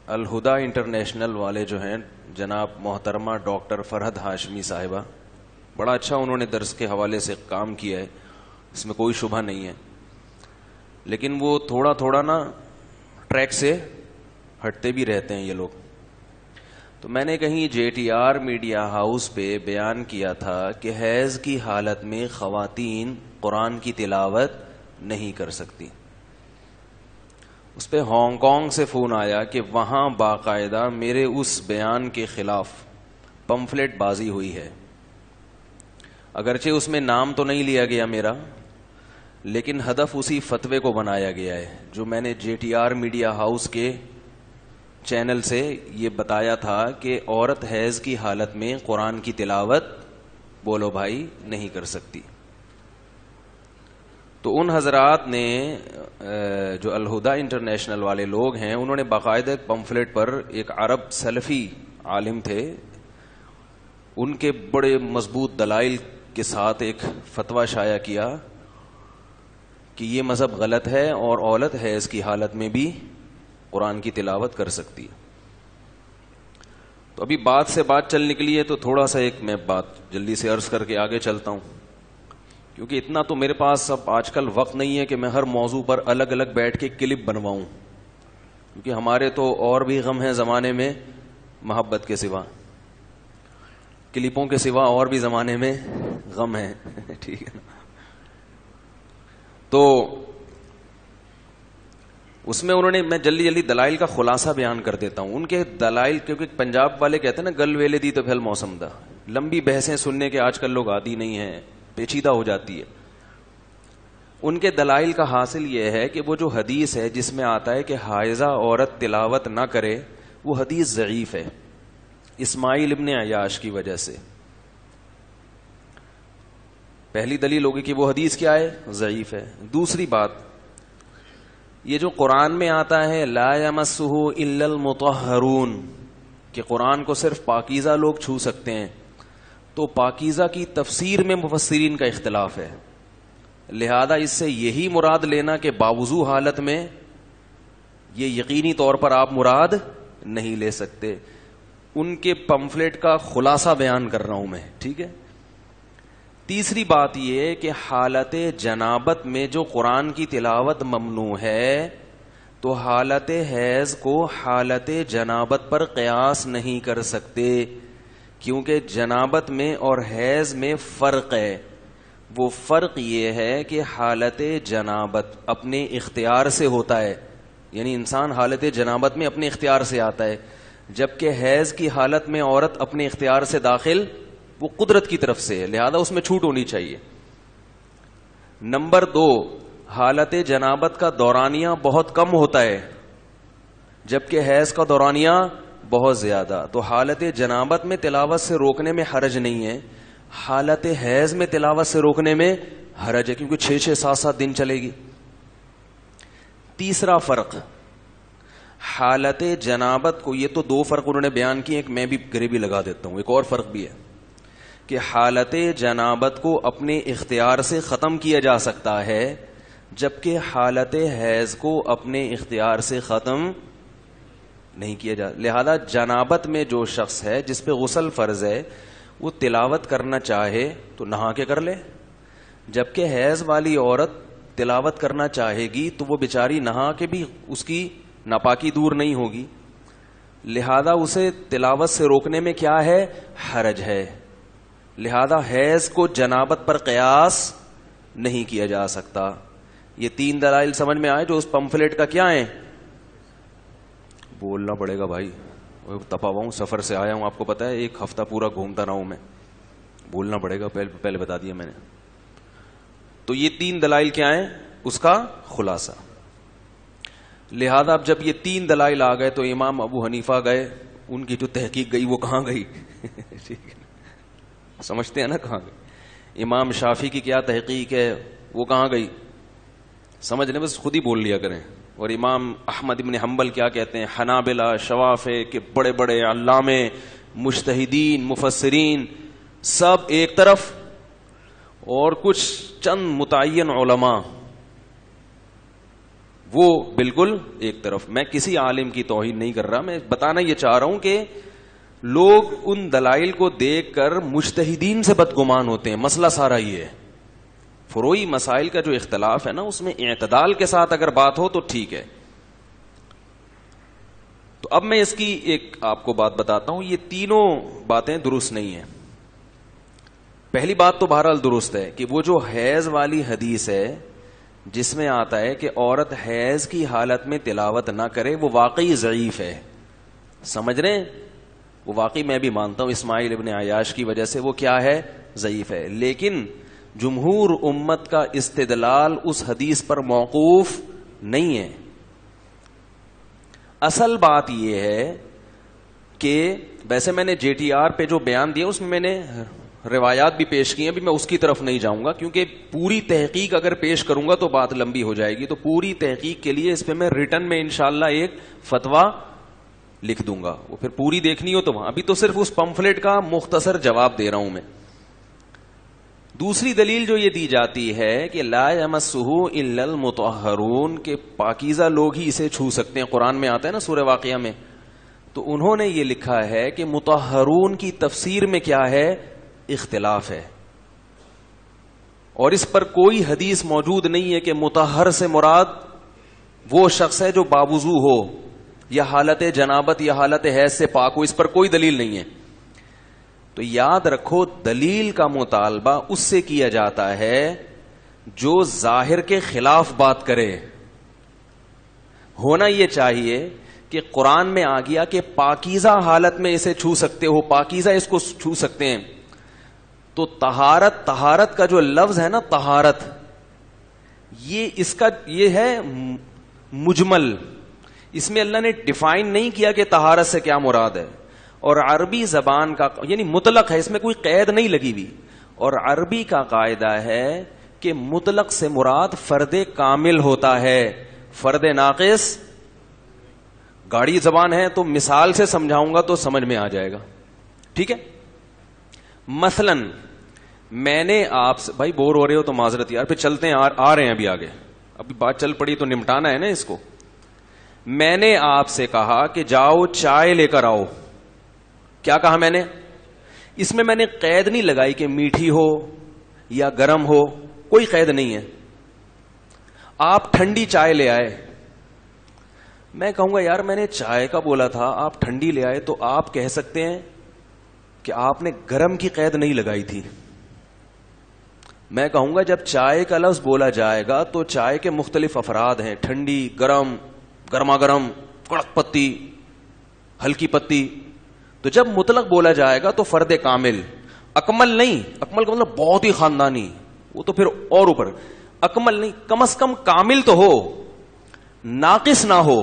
الہدا international والے جو ہیں جناب محترمہ ڈاکٹر فرحت ہاشمی صاحبہ، بڑا اچھا انہوں نے درس کے حوالے سے کام کیا ہے، اس میں کوئی شبہ نہیں ہے، لیکن وہ تھوڑا تھوڑا نا ٹریک سے ہٹتے بھی رہتے ہیں یہ لوگ۔ تو میں نے کہیں J T R media house پہ بیان کیا تھا کہ حیض کی حالت میں خواتین قرآن کی تلاوت نہیں کر سکتی۔ اس پہ ہانگ کانگ سے فون آیا کہ وہاں باقاعدہ میرے اس بیان کے خلاف پمفلٹ بازی ہوئی ہے، اگرچہ اس میں نام تو نہیں لیا گیا میرا، لیکن ہدف اسی فتوے کو بنایا گیا ہے جو میں نے J T R media house کے چینل سے یہ بتایا تھا کہ عورت حیض کی حالت میں قرآن کی تلاوت بولو بھائی نہیں کر سکتی۔ تو ان حضرات نے جو الہدا انٹرنیشنل والے لوگ ہیں انہوں نے باقاعدہ ایک پمفلٹ پر ایک عرب سلفی عالم تھے، ان کے بڑے مضبوط دلائل کے ساتھ ایک فتویٰ شائع کیا کہ یہ مذہب غلط ہے اور عورت حیض کی حالت میں بھی قرآن کی تلاوت کر سکتی ہے۔ تو ابھی بات سے بات چل نکلی ہے تو تھوڑا سا ایک میں بات جلدی سے عرض کر کے آگے چلتا ہوں، کیونکہ اتنا تو میرے پاس اب آج کل وقت نہیں ہے کہ میں ہر موضوع پر الگ الگ بیٹھ کے کلپ بنواؤں، کیونکہ ہمارے تو اور بھی غم ہیں زمانے میں محبت کے سوا، کلپوں کے سوا اور بھی زمانے میں غم ہیں ٹھیک ہے نا۔ تو اس میں انہوں نے، میں جلدی جلدی دلائل کا خلاصہ بیان کر دیتا ہوں ان کے دلائل، کیونکہ پنجاب والے کہتے ہیں نا گل ویلے دی تو پھل موسم دا، لمبی بحثیں سننے کے آج کل لوگ عادی نہیں ہیں، پیچیدہ ہو جاتی ہے۔ ان کے دلائل کا حاصل یہ ہے کہ وہ جو حدیث ہے جس میں آتا ہے کہ حائضہ عورت تلاوت نہ کرے، وہ حدیث ضعیف ہے اسماعیل ابن عیاش کی وجہ سے۔ پہلی دلیل ہوگی کہ وہ حدیث کیا ہے؟ ضعیف ہے۔ دوسری بات، یہ جو قرآن میں آتا ہے لا یمسہ الا المطہرون، کہ قرآن کو صرف پاکیزہ لوگ چھو سکتے ہیں، تو پاکیزہ کی تفسیر میں مفسرین کا اختلاف ہے، لہذا اس سے یہی مراد لینا کہ باوضو حالت میں، یہ یقینی طور پر آپ مراد نہیں لے سکتے۔ ان کے پمفلٹ کا خلاصہ بیان کر رہا ہوں میں، ٹھیک ہے۔ تیسری بات یہ کہ حالت جنابت میں جو قرآن کی تلاوت ممنوع ہے، تو حالت حیض کو حالت جنابت پر قیاس نہیں کر سکتے، کیونکہ جنابت میں اور حیض میں فرق ہے۔ وہ فرق یہ ہے کہ حالت جنابت اپنے اختیار سے ہوتا ہے، یعنی انسان حالت جنابت میں اپنے اختیار سے آتا ہے، جبکہ حیض کی حالت میں عورت اپنے اختیار سے داخل، وہ قدرت کی طرف سے ہے، لہذا اس میں چھوٹ ہونی چاہیے۔ نمبر 2، حالت جنابت کا دورانیہ بہت کم ہوتا ہے، جبکہ حیض کا دورانیہ بہت زیادہ، تو حالت جنابت میں تلاوت سے روکنے میں حرج نہیں ہے، حالت حیض میں تلاوت سے روکنے میں حرج ہے، کیونکہ 6 7 دن چلے گی۔ تیسرا فرق، حالت جنابت کو، یہ تو 2 فرق انہوں نے بیان کیے، ایک میں بھی گریوی لگا دیتا ہوں، ایک اور فرق بھی ہے کہ حالت جنابت کو اپنے اختیار سے ختم کیا جا سکتا ہے، جبکہ حالت حیض کو اپنے اختیار سے ختم نہیں کیا جا، لہذا جنابت میں جو شخص ہے جس پہ غسل فرض ہے وہ تلاوت کرنا چاہے تو نہا کے کر لے، جبکہ حیض والی عورت تلاوت کرنا چاہے گی تو وہ بیچاری نہا کے بھی اس کی ناپاکی دور نہیں ہوگی، لہذا اسے تلاوت سے روکنے میں کیا ہے؟ حرج ہے، لہذا حیض کو جنابت پر قیاس نہیں کیا جا سکتا۔ یہ 3 دلائل سمجھ میں آئے جو اس پمفلٹ کا کیا ہیں؟ بولنا پڑے گا بھائی، تپا ہوا ہوں، سفر سے آیا ہوں، آپ کو پتا ہے 1 ہفتہ پورا گھومتا رہا ہوں میں، بولنا پڑے گا، پہلے بتا دیا میں نے۔ تو یہ 3 دلائل کیا ہیں؟ اس کا خلاصہ۔ لہذا اب جب یہ 3 دلائل آ گئے تو امام ابو حنیفہ گئے، ان کی جو تحقیق گئی وہ کہاں گئی ٹھیک ہے، سمجھتے ہیں نا کہاں گئی۔ امام شافعی کی کیا تحقیق ہے وہ کہاں گئی، سمجھ لیں، بس خود ہی بول لیا کریں۔ اور امام احمد ابن حنبل کیا کہتے ہیں، حنابلہ، شوافع کے بڑے بڑے علامے، مجتہدین، مفسرین، سب ایک طرف، اور کچھ چند متعین علماء وہ بالکل ایک طرف. میں کسی عالم کی توہین نہیں کر رہا, میں بتانا یہ چاہ رہا ہوں کہ لوگ ان دلائل کو دیکھ کر مجتہدین سے بدگمان ہوتے ہیں. مسئلہ سارا یہ ہے, فروعی مسائل کا جو اختلاف ہے نا, اس میں اعتدال کے ساتھ اگر بات ہو تو ٹھیک ہے. تو اب میں اس کی ایک آپ کو بات بتاتا ہوں. یہ تینوں باتیں درست نہیں ہیں. پہلی بات تو بہرحال درست ہے کہ وہ جو حیض والی حدیث ہے جس میں آتا ہے کہ عورت حیض کی حالت میں تلاوت نہ کرے, وہ واقعی ضعیف ہے. سمجھ رہے ہیں؟ وہ واقعی میں بھی مانتا ہوں اسماعیل ابن عیاش کی وجہ سے وہ کیا ہے, ضعیف ہے. لیکن جمہور امت کا استدلال اس حدیث پر موقوف نہیں ہے. اصل بات یہ ہے کہ ویسے میں نے جے ٹی آر پہ جو بیان دیا اس میں نے روایات بھی پیش کی ہیں. ابھی میں اس کی طرف نہیں جاؤں گا کیونکہ پوری تحقیق اگر پیش کروں گا تو بات لمبی ہو جائے گی. تو پوری تحقیق کے لیے اس پہ میں ریٹن میں انشاءاللہ ایک فتویٰ لکھ دوں گا. وہ پھر پوری دیکھنی ہو تو وہاں. ابھی تو صرف اس پمفلٹ کا مختصر جواب دے رہا ہوں میں. دوسری دلیل جو یہ دی جاتی ہے کہ لا یمسہ الا المطہرون, کہ پاکیزہ لوگ ہی اسے چھو سکتے ہیں. قرآن میں آتا ہے نا سورہ واقعہ میں. تو انہوں نے یہ لکھا ہے کہ مطہرون کی تفسیر میں کیا ہے, اختلاف ہے. اور اس پر کوئی حدیث موجود نہیں ہے کہ مطہر سے مراد وہ شخص ہے جو باوضو ہو یا حالت جنابت یا حالت حیض سے پاک ہو. اس پر کوئی دلیل نہیں ہے. تو یاد رکھو دلیل کا مطالبہ اس سے کیا جاتا ہے جو ظاہر کے خلاف بات کرے. ہونا یہ چاہیے کہ قرآن میں آ گیا کہ پاکیزہ حالت میں اسے چھو سکتے ہو, پاکیزہ اس کو چھو سکتے ہیں. تو طہارت کا جو لفظ ہے نا طہارت, یہ اس کا یہ ہے مجمل. اس میں اللہ نے ڈیفائن نہیں کیا کہ طہارت سے کیا مراد ہے. اور عربی زبان کا یعنی مطلق ہے, اس میں کوئی قید نہیں لگی ہوئی. اور عربی کا قاعدہ ہے کہ مطلق سے مراد فرد کامل ہوتا ہے, فرد ناقص. گاڑی زبان ہے تو مثال سے سمجھاؤں گا تو سمجھ میں آ جائے گا. ٹھیک ہے. مثلا میں نے آپ سے, بھائی بور ہو رہے ہو تو معذرت یار, پھر چلتے ہیں, آ رہے ہیں ابھی آگے. ابھی بات چل پڑی تو نمٹانا ہے نا اس کو. میں نے آپ سے کہا کہ جاؤ چائے لے کر آؤ. کیا کہا میں نے؟ اس میں نے قید نہیں لگائی کہ میٹھی ہو یا گرم ہو, کوئی قید نہیں ہے. آپ ٹھنڈی چائے لے آئے, میں کہوں گا یار میں نے چائے کا بولا تھا, آپ ٹھنڈی لے آئے, تو آپ کہہ سکتے ہیں کہ آپ نے گرم کی قید نہیں لگائی تھی. میں کہوں گا جب چائے کا لفظ بولا جائے گا تو چائے کے مختلف افراد ہیں, ٹھنڈی, گرم, گرما گرم, کڑک پتی, ہلکی پتی. تو جب مطلق بولا جائے گا تو فرد کامل, اکمل نہیں. اکمل کا مطلب بہت ہی خاندانی, وہ تو پھر اور اوپر. اکمل نہیں, کم از کم کامل تو ہو, ناقص نہ ہو.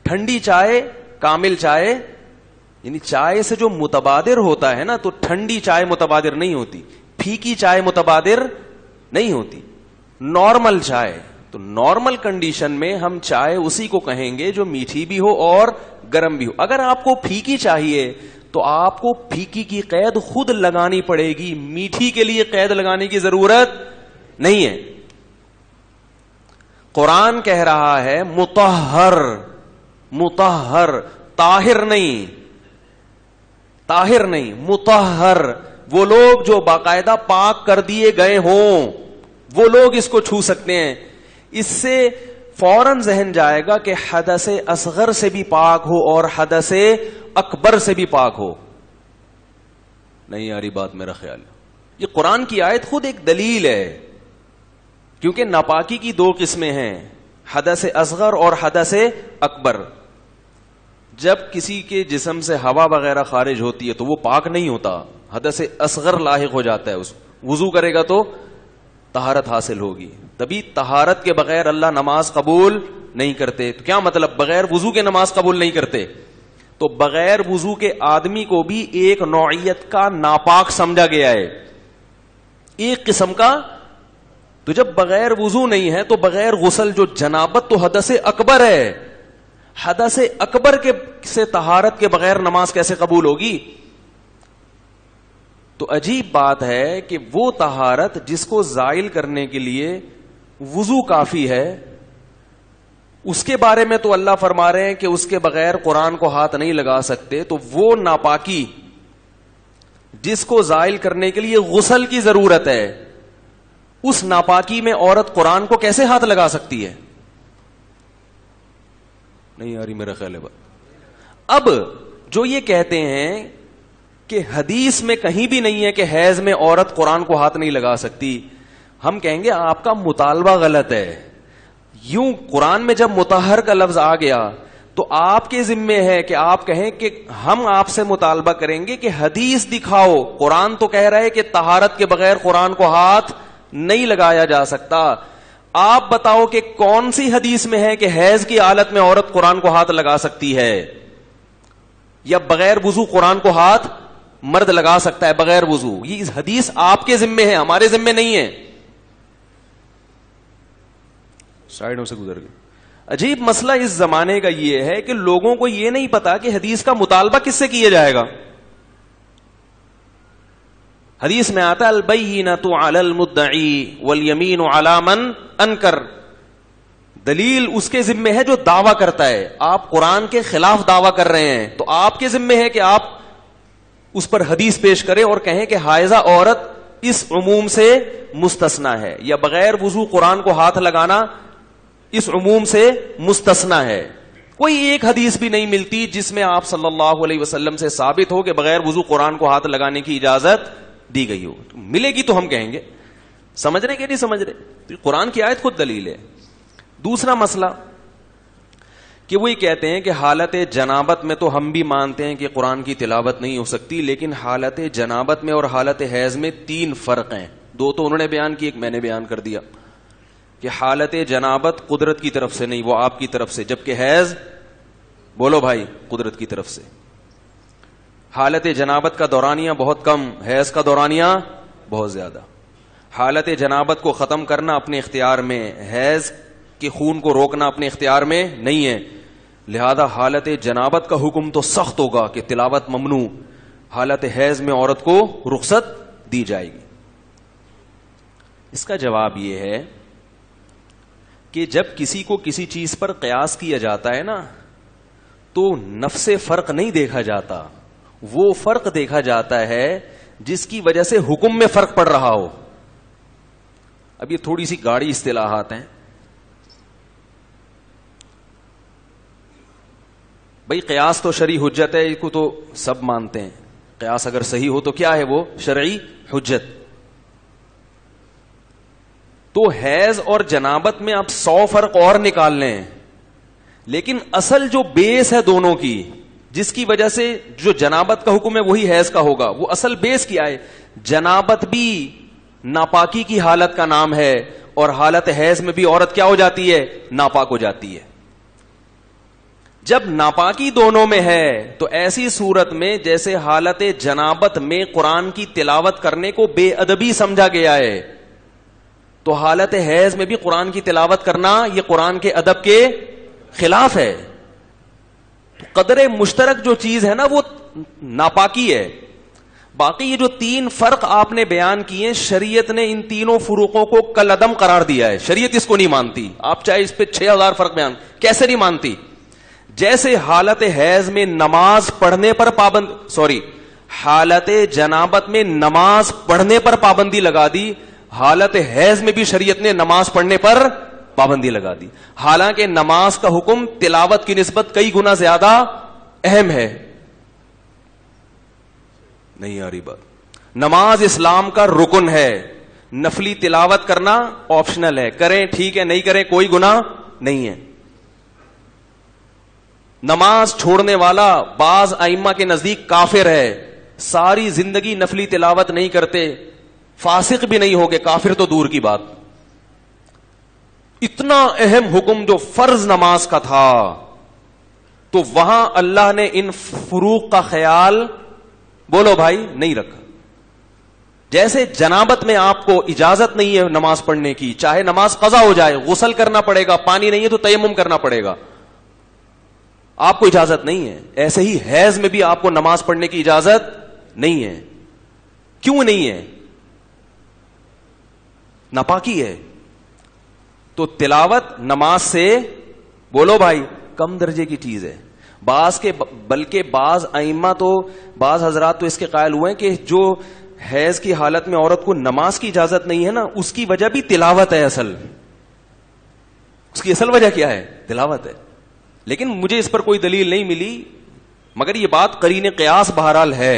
ٹھنڈی چائے, کامل چائے, یعنی چائے سے جو متبادر ہوتا ہے نا, تو ٹھنڈی چائے متبادر نہیں ہوتی, پھیکی چائے متبادر نہیں ہوتی, نارمل چائے. تو نارمل کنڈیشن میں ہم چائے اسی کو کہیں گے جو میٹھی بھی ہو اور گرم بھی ہو. اگر آپ کو پھیکی چاہیے تو آپ کو پھیکی کی قید خود لگانی پڑے گی, میٹھی کے لیے قید لگانے کی ضرورت نہیں ہے. قرآن کہہ رہا ہے مطہر, مطہر, طاہر نہیں, طاہر نہیں, مطہر. وہ لوگ جو باقاعدہ پاک کر دیے گئے ہوں وہ لوگ اس کو چھو سکتے ہیں. اس سے فوراً ذہن جائے گا کہ حدث اصغر سے بھی پاک ہو اور حدث اکبر سے بھی پاک ہو. نہیں یاری بات میرا خیال, یہ قرآن کی آیت خود ایک دلیل ہے. کیونکہ ناپاکی کی دو قسمیں ہیں, حدث اصغر اور حدث اکبر. جب کسی کے جسم سے ہوا وغیرہ خارج ہوتی ہے تو وہ پاک نہیں ہوتا, حدث اصغر لاحق ہو جاتا ہے. اس وضو کرے گا تو طہارت حاصل ہوگی. تبھی طہارت کے بغیر اللہ نماز قبول نہیں کرتے. تو کیا مطلب بغیر وضو کے نماز قبول نہیں کرتے؟ تو بغیر وضو کے آدمی کو بھی ایک نوعیت کا ناپاک سمجھا گیا ہے, ایک قسم کا. تو جب بغیر وضو نہیں ہے تو بغیر غسل جو جنابت تو حدث اکبر ہے, حدث اکبر کے سے طہارت کے بغیر نماز کیسے قبول ہوگی؟ تو عجیب بات ہے کہ وہ طہارت جس کو زائل کرنے کے لیے وضو کافی ہے، اس کے بارے میں تو اللہ فرما رہے ہیں کہ اس کے بغیر قرآن کو ہاتھ نہیں لگا سکتے. تو وہ ناپاکی جس کو زائل کرنے کے لیے غسل کی ضرورت ہے، اس ناپاکی میں عورت قرآن کو کیسے ہاتھ لگا سکتی ہے؟ نہیں آ رہی میرا خیال ہے. اب جو یہ کہتے ہیں کہ حدیث میں کہیں بھی نہیں ہے کہ حیض میں عورت قرآن کو ہاتھ نہیں لگا سکتی، ہم کہیں گے آپ کا مطالبہ غلط ہے. یوں قرآن میں جب مطہر کا لفظ آ گیا تو آپ کے ذمے ہے کہ آپ کہیں کہ ہم آپ سے مطالبہ کریں گے کہ حدیث دکھاؤ. قرآن تو کہہ رہا ہے کہ طہارت کے بغیر قرآن کو ہاتھ نہیں لگایا جا سکتا. آپ بتاؤ کہ کون سی حدیث میں ہے کہ حیض کی حالت میں عورت قرآن کو ہاتھ لگا سکتی ہے، یا بغیر وضو قرآن کو ہاتھ مرد لگا سکتا ہے بغیر وضو؟ یہ حدیث آپ کے ذمے ہے، ہمارے ذمے نہیں ہے. سائڈوں سے گزر گئے. عجیب مسئلہ اس زمانے کا یہ ہے کہ لوگوں کو یہ نہیں پتا کہ حدیث کا مطالبہ کس سے کیا جائے گا. حدیث میں آتا البینۃ علی المدعی والیمین علی من انکر. دلیل اس کے ذمے ہے جو دعویٰ کرتا ہے. آپ قرآن کے خلاف دعویٰ کر رہے ہیں تو آپ کے ذمے ہے کہ آپ اس پر حدیث پیش کریں اور کہیں کہ حائضہ عورت اس عموم سے مستثنا ہے، یا بغیر وضو قرآن کو ہاتھ لگانا اس عموم سے مستثنا ہے. کوئی ایک حدیث بھی نہیں ملتی جس میں آپ صلی اللہ علیہ وسلم سے ثابت ہو کہ بغیر وضو قرآن کو ہاتھ لگانے کی اجازت دی گئی ہو. ملے گی تو ہم کہیں گے. سمجھ رہے کہ نہیں سمجھ رہے؟ قرآن کی آیت خود دلیل ہے. دوسرا مسئلہ کہ وہی کہتے ہیں کہ حالت جنابت میں تو ہم بھی مانتے ہیں کہ قرآن کی تلاوت نہیں ہو سکتی، لیکن حالت جنابت میں اور حالت حیض میں 3 فرق ہیں. 2 تو انہوں نے بیان کی، ایک میں نے بیان کر دیا کہ حالت جنابت قدرت کی طرف سے نہیں، وہ آپ کی طرف سے، جبکہ حیض بولو بھائی قدرت کی طرف سے. حالت جنابت کا دورانیہ بہت کم، حیض کا دورانیہ بہت زیادہ. حالت جنابت کو ختم کرنا اپنے اختیار میں، حیض کے خون کو روکنا اپنے اختیار میں نہیں ہے. لہذا حالت جنابت کا حکم تو سخت ہوگا کہ تلاوت ممنوع. حالت حیض میں عورت کو رخصت دی جائے گی. اس کا جواب یہ ہے کہ جب کسی کو کسی چیز پر قیاس کیا جاتا ہے نا تو نفس فرق نہیں دیکھا جاتا، وہ فرق دیکھا جاتا ہے جس کی وجہ سے حکم میں فرق پڑ رہا ہو. اب یہ تھوڑی سی گاڑی اصطلاحات ہیں. بھائی قیاس تو شرعی حجت ہے، اس کو تو سب مانتے ہیں. قیاس اگر صحیح ہو تو کیا ہے وہ؟ شرعی حجت. تو حیض اور جنابت میں آپ 100 فرق اور نکال لیں، لیکن اصل جو بیس ہے دونوں کی، جس کی وجہ سے جو جنابت کا حکم ہے وہی حیض کا ہوگا، وہ اصل بیس کیا ہے؟ جنابت بھی ناپاکی کی حالت کا نام ہے، اور حالت حیض میں بھی عورت کیا ہو جاتی ہے؟ ناپاک ہو جاتی ہے. جب ناپاکی دونوں میں ہے تو ایسی صورت میں جیسے حالت جنابت میں قرآن کی تلاوت کرنے کو بے ادبی سمجھا گیا ہے، تو حالت حیض میں بھی قرآن کی تلاوت کرنا یہ قرآن کے ادب کے خلاف ہے. قدر مشترک جو چیز ہے نا وہ ناپاکی ہے. باقی یہ جو 3 فرق آپ نے بیان کیے، شریعت نے ان تینوں فروقوں کو کالعدم قرار دیا ہے. شریعت اس کو نہیں مانتی. آپ چاہے اس پہ 6000 فرق بیان، کیسے نہیں مانتی؟ جیسے حالت حیض میں نماز پڑھنے پر حالت جنابت میں نماز پڑھنے پر پابندی لگا دی، حالت حیض میں بھی شریعت نے نماز پڑھنے پر پابندی لگا دی. حالانکہ نماز کا حکم تلاوت کی نسبت کئی گنا زیادہ اہم ہے. نہیں آ رہی بات؟ نماز اسلام کا رکن ہے، نفلی تلاوت کرنا آپشنل ہے. کریں ٹھیک ہے، نہیں کریں کوئی گناہ نہیں ہے. نماز چھوڑنے والا بعض ائمہ کے نزدیک کافر ہے. ساری زندگی نفلی تلاوت نہیں کرتے، فاسق بھی نہیں ہوگے، کافر تو دور کی بات. اتنا اہم حکم جو فرض نماز کا تھا، تو وہاں اللہ نے ان فروق کا خیال بولو بھائی نہیں رکھا. جیسے جنابت میں آپ کو اجازت نہیں ہے نماز پڑھنے کی، چاہے نماز قضا ہو جائے، غسل کرنا پڑے گا، پانی نہیں ہے تو تیمم کرنا پڑے گا، آپ کو اجازت نہیں ہے. ایسے ہی حیض میں بھی آپ کو نماز پڑھنے کی اجازت نہیں ہے. کیوں نہیں ہے؟ ناپاکی ہے. تو تلاوت نماز سے بولو بھائی کم درجے کی چیز ہے. بلکہ بعض ائمہ تو بعض حضرات تو اس کے قائل ہوئے ہیں کہ جو حیض کی حالت میں عورت کو نماز کی اجازت نہیں ہے نا, اس کی وجہ بھی تلاوت ہے. اس کی اصل وجہ کیا ہے؟ تلاوت ہے. لیکن مجھے اس پر کوئی دلیل نہیں ملی, مگر یہ بات قرین قیاس بہرحال ہے.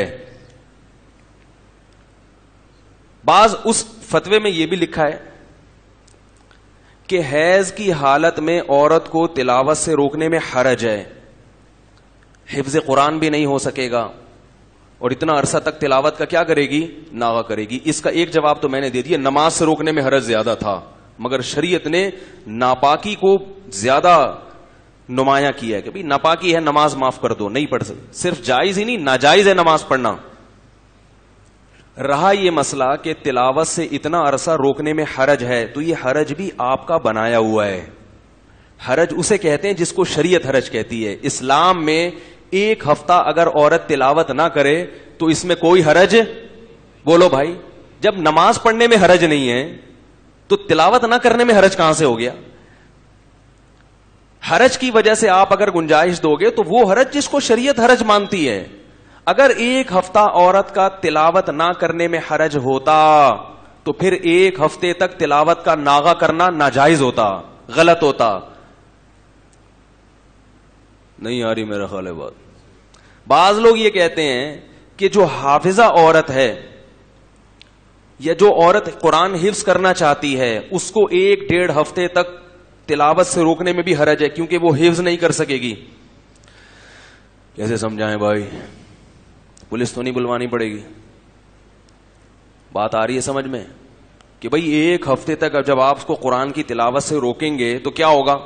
بعض اس فتوے میں یہ بھی لکھا ہے کہ حیض کی حالت میں عورت کو تلاوت سے روکنے میں حرج ہے, حفظ قرآن بھی نہیں ہو سکے گا, اور اتنا عرصہ تک تلاوت کا کیا کرے گی؟ ناغہ کرے گی. اس کا ایک جواب تو میں نے دے دیا, نماز سے روکنے میں حرج زیادہ تھا, مگر شریعت نے ناپاکی کو زیادہ نمایاں کیا ہے کہ بھئی ناپاکی ہے نماز معاف کر دو, نہیں پڑھ سکتے. صرف جائز ہی نہیں, ناجائز ہے نماز پڑھنا. رہا یہ مسئلہ کہ تلاوت سے اتنا عرصہ روکنے میں حرج ہے, تو یہ حرج بھی آپ کا بنایا ہوا ہے. حرج اسے کہتے ہیں جس کو شریعت حرج کہتی ہے. اسلام میں ایک ہفتہ اگر عورت تلاوت نہ کرے تو اس میں کوئی حرج, بولو بھائی, جب نماز پڑھنے میں حرج نہیں ہے تو تلاوت نہ کرنے میں حرج کہاں سے ہو گیا؟ حرج کی وجہ سے آپ اگر گنجائش دو گے تو وہ حرج جس کو شریعت حرج مانتی ہے. اگر ایک ہفتہ عورت کا تلاوت نہ کرنے میں حرج ہوتا تو پھر ایک ہفتے تک تلاوت کا ناغہ کرنا ناجائز ہوتا, غلط ہوتا. نہیں آ رہی میرا خیال ہے بات. بعض لوگ یہ کہتے ہیں کہ جو حافظہ عورت ہے یا جو عورت قرآن حفظ کرنا چاہتی ہے اس کو 1-1.5 ہفتے تک تلاوت سے روکنے میں بھی حرج ہے, کیونکہ وہ حفظ نہیں کر سکے گی. کیسے سمجھائیں بھائی؟ پولیس تو نہیں بلوانی پڑے گی. بات آ رہی ہے سمجھ میں کہ بھئی 1 ہفتے تک جب آپ اس کو قرآن کی تلاوت سے روکیں گے تو کیا ہوگا؟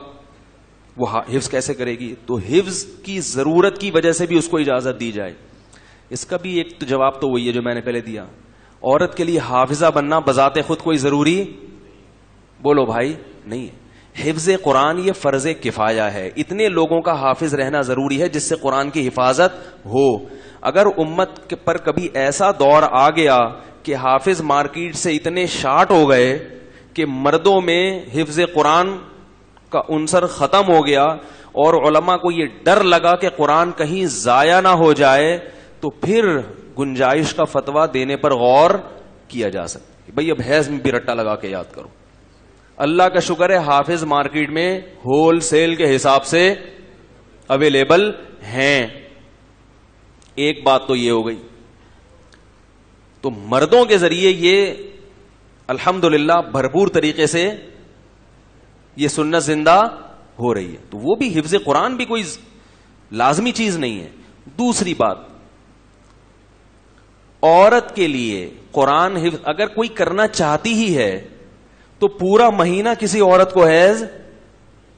وہ حفظ کیسے کرے گی؟ تو حفظ کی ضرورت کی وجہ سے بھی اس کو اجازت دی جائے. اس کا بھی ایک جواب تو وہی ہے جو میں نے پہلے دیا, عورت کے لیے حافظہ بننا بذات خود کوئی ضروری, بولو بھائی, نہیں ہے. حفظ قرآن یہ فرض کفایہ ہے, اتنے لوگوں کا حافظ رہنا ضروری ہے جس سے قرآن کی حفاظت ہو. اگر امت پر کبھی ایسا دور آ گیا کہ حافظ مارکیٹ سے اتنے شارٹ ہو گئے کہ مردوں میں حفظ قرآن کا عنصر ختم ہو گیا اور علماء کو یہ ڈر لگا کہ قرآن کہیں ضائع نہ ہو جائے, تو پھر گنجائش کا فتویٰ دینے پر غور کیا جا سکتا. بھئی اب حیض میں بھی رٹا لگا کے یاد کرو. اللہ کا شکر ہے حافظ مارکیٹ میں ہول سیل کے حساب سے اویلیبل ہیں. ایک بات تو یہ ہو گئی. تو مردوں کے ذریعے یہ الحمدللہ بھرپور طریقے سے یہ سنت زندہ ہو رہی ہے, تو وہ بھی حفظ قرآن بھی کوئی لازمی چیز نہیں ہے. دوسری بات, عورت کے لیے قرآن حفظ اگر کوئی کرنا چاہتی ہی ہے تو پورا مہینہ کسی عورت کو حیض,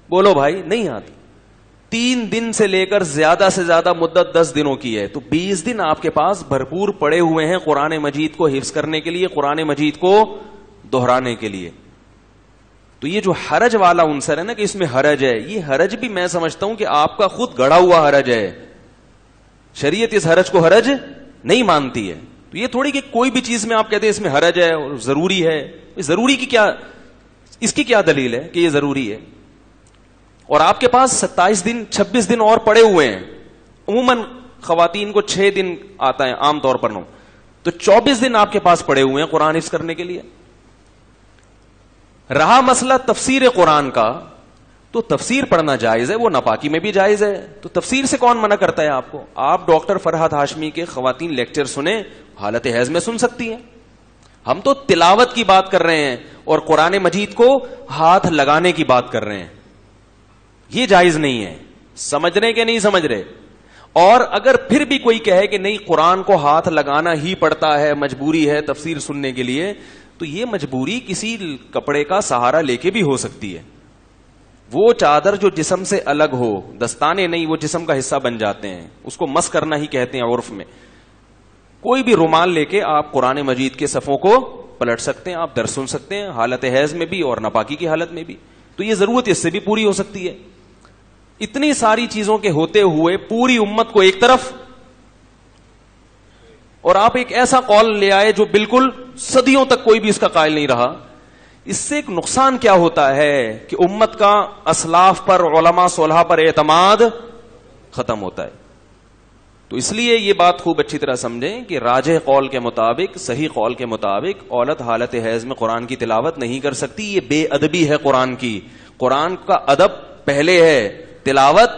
بولو بھائی, نہیں آتی. 3 دن سے لے کر زیادہ سے زیادہ مدت 10 دنوں کی ہے, تو 20 دن آپ کے پاس بھرپور پڑے ہوئے ہیں قرآن مجید کو حفظ کرنے کے لیے, قرآن مجید کو دہرانے کے لیے. تو یہ جو حرج والا عنصر ہے نا کہ اس میں حرج ہے, یہ حرج بھی میں سمجھتا ہوں کہ آپ کا خود گڑا ہوا حرج ہے. شریعت اس حرج کو حرج نہیں مانتی ہے. تو یہ تھوڑی کہ کوئی بھی چیز میں آپ کہتے ہیں اس میں حرج ہے اور ضروری ہے. ضروری کی کیا, اس کی کیا دلیل ہے کہ یہ ضروری ہے؟ اور آپ کے پاس 27 دن 26 دن اور پڑے ہوئے ہیں. عموماً خواتین کو 6 دن آتا ہے عام طور پر, تو 24 دن آپ کے پاس پڑے ہوئے ہیں قرآن حفظ کرنے کے لیے. رہا مسئلہ تفسیر قرآن کا, تو تفسیر پڑھنا جائز ہے, وہ ناپاکی میں بھی جائز ہے. تو تفسیر سے کون منع کرتا ہے آپ کو؟ آپ ڈاکٹر فرحت ہاشمی کے خواتین لیکچر سنیں, حالت حیض میں سن سکتی ہیں. ہم تو تلاوت کی بات کر رہے ہیں اور قرآن مجید کو ہاتھ لگانے کی بات کر رہے ہیں. یہ جائز نہیں ہے. سمجھ رہے کہ نہیں سمجھ رہے؟ اور اگر پھر بھی کوئی کہے کہ نہیں قرآن کو ہاتھ لگانا ہی پڑتا ہے, مجبوری ہے تفسیر سننے کے لیے, تو یہ مجبوری کسی کپڑے کا سہارا لے کے بھی ہو سکتی ہے. وہ چادر جو جسم سے الگ ہو, دستانے نہیں, وہ جسم کا حصہ بن جاتے ہیں, اس کو مس کرنا ہی کہتے ہیں عرف میں. کوئی بھی رومال لے کے آپ قرآن مجید کے صفوں کو پلٹ سکتے ہیں, آپ درس سن سکتے ہیں حالت حیض میں بھی اور ناپاکی کی حالت میں بھی. تو یہ ضرورت اس سے بھی پوری ہو سکتی ہے. اتنی ساری چیزوں کے ہوتے ہوئے پوری امت کو ایک طرف, اور آپ ایک ایسا قول لے آئے جو بالکل صدیوں تک کوئی بھی اس کا قائل نہیں رہا اس سے ایک نقصان کیا ہوتا ہے کہ امت کا اسلاف پر، علماء صلحاء پر اعتماد ختم ہوتا ہے. تو اس لیے یہ بات خوب اچھی طرح سمجھیں کہ راجح قول کے مطابق، صحیح قول کے مطابق عورت حالت حیض میں قرآن کی تلاوت نہیں کر سکتی. یہ بے ادبی ہے قرآن کی. قرآن کا ادب پہلے ہے، تلاوت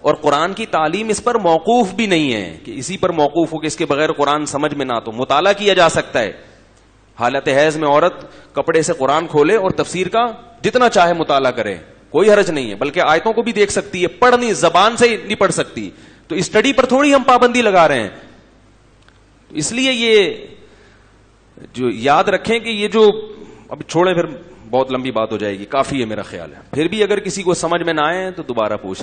اور قرآن کی تعلیم اس پر موقوف بھی نہیں ہے کہ اسی پر موقوف ہو کہ اس کے بغیر قرآن سمجھ میں نہ. تو مطالعہ کیا جا سکتا ہے. حالت حیض میں عورت کپڑے سے قرآن کھولے اور تفسیر کا جتنا چاہے مطالعہ کرے، کوئی حرج نہیں ہے. بلکہ آیتوں کو بھی دیکھ سکتی ہے، پڑھنی زبان سے نہیں پڑھ سکتی. تو اسٹڈی پر تھوڑی ہم پابندی لگا رہے ہیں. اس لیے یہ جو یاد رکھیں کہ یہ جو اب چھوڑیں، پھر بہت لمبی بات ہو جائے گی، کافی ہے میرا خیال ہے. پھر بھی اگر کسی کو سمجھ میں نہ آئے تو دوبارہ پوچھ